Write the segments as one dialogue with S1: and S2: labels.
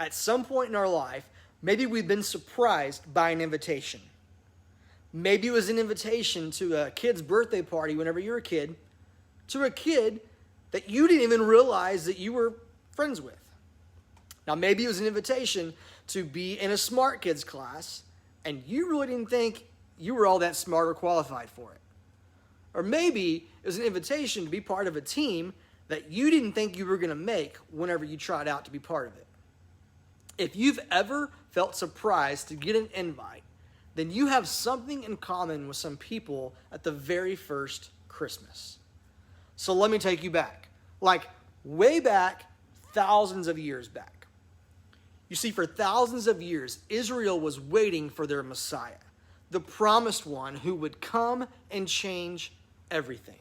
S1: At some point in our life, maybe we've been surprised by an invitation. Maybe it was an invitation to a kid's birthday party whenever you were a kid, to a kid that you didn't even realize that you were friends with. Now, maybe it was an invitation to be in a smart kids class, and you really didn't think you were all that smart or qualified for it. Or maybe it was an invitation to be part of a team that you didn't think you were going to make whenever you tried out to be part of it. If you've ever felt surprised to get an invite, then you have something in common with some people at the very first Christmas. So let me take you back, like way back, thousands of years back. You see, for thousands of years, Israel was waiting for their Messiah, the promised one who would come and change everything.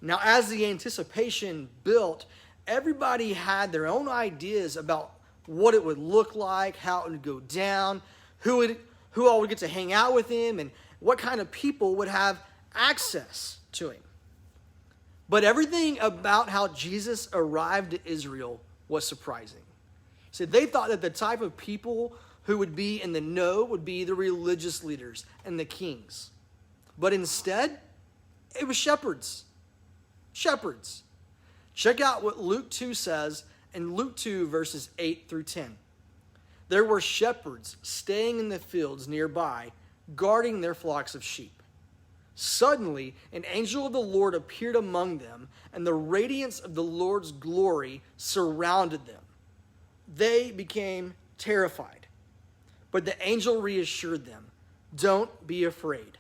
S1: Now, as the anticipation built, everybody had their own ideas about what it would look like, how it would go down, who all would get to hang out with him, and what kind of people would have access to him. But everything about how Jesus arrived to Israel was surprising. So they thought that the type of people who would be in the know would be the religious leaders and the kings. But instead, it was shepherds. Shepherds. Check out what Luke 2 says in Luke 2 verses 8 through 10. There were shepherds staying in the fields nearby, guarding their flocks of sheep. Suddenly, an angel of the Lord appeared among them, and the radiance of the Lord's glory surrounded them. They became terrified. But the angel reassured them, "Don't be afraid.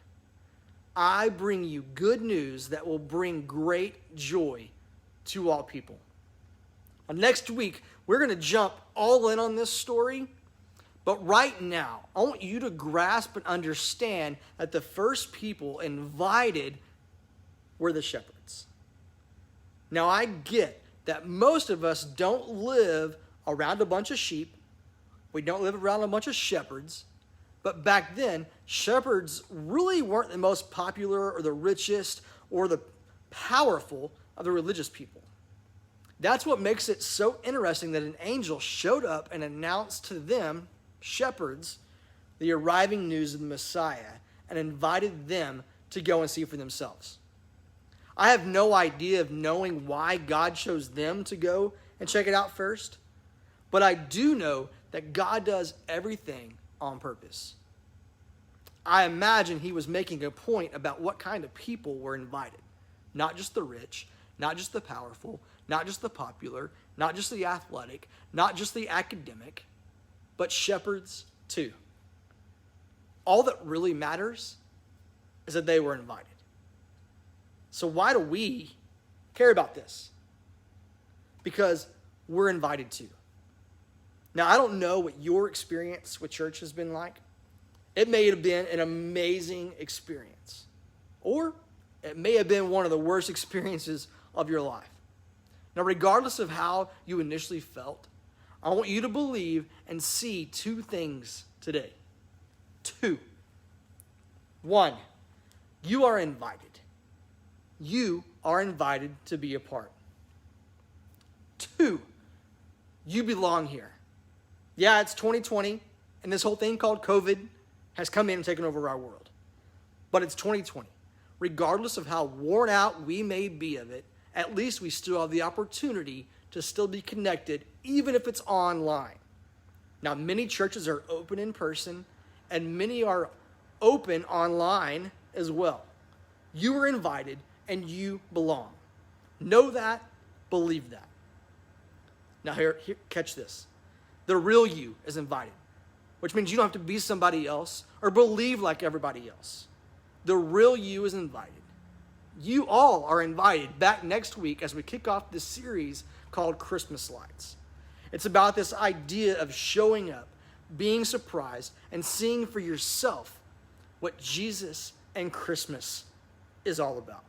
S1: I bring you good news that will bring great joy to all people." Next week, we're going to jump all in on this story. But right now, I want you to grasp and understand that the first people invited were the shepherds. Now, I get that most of us don't live around a bunch of sheep. We don't live around a bunch of shepherds. But back then, shepherds really weren't the most popular or the richest or the powerful of the religious people. That's what makes it so interesting that an angel showed up and announced to them, shepherds, the arriving news of the Messiah and invited them to go and see for themselves. I have no idea of knowing why God chose them to go and check it out first, but I do know that God does everything on purpose. I imagine he was making a point about what kind of people were invited. Not just the rich, not just the powerful, not just the popular, not just the athletic, not just the academic, but shepherds too. All that really matters is that they were invited. So why do we care about this? Because we're invited too. Now, I don't know what your experience with church has been like. It may have been an amazing experience, or it may have been one of the worst experiences of your life. Now, regardless of how you initially felt, I want you to believe and see two things today. Two. One, you are invited. You are invited to be a part. Two, you belong here. Yeah, it's 2020, and this whole thing called COVID has come in and taken over our world. But it's 2020. Regardless of how worn out we may be of it, at least we still have the opportunity to still be connected, even if it's online. Now, many churches are open in person, and many are open online as well. You are invited, and you belong. Know that, believe that. Now, here, catch this. The real you is invited, which means you don't have to be somebody else or believe like everybody else. The real you is invited. You all are invited back next week as we kick off this series called Christmas Lights. It's about this idea of showing up, being surprised, and seeing for yourself what Jesus and Christmas is all about.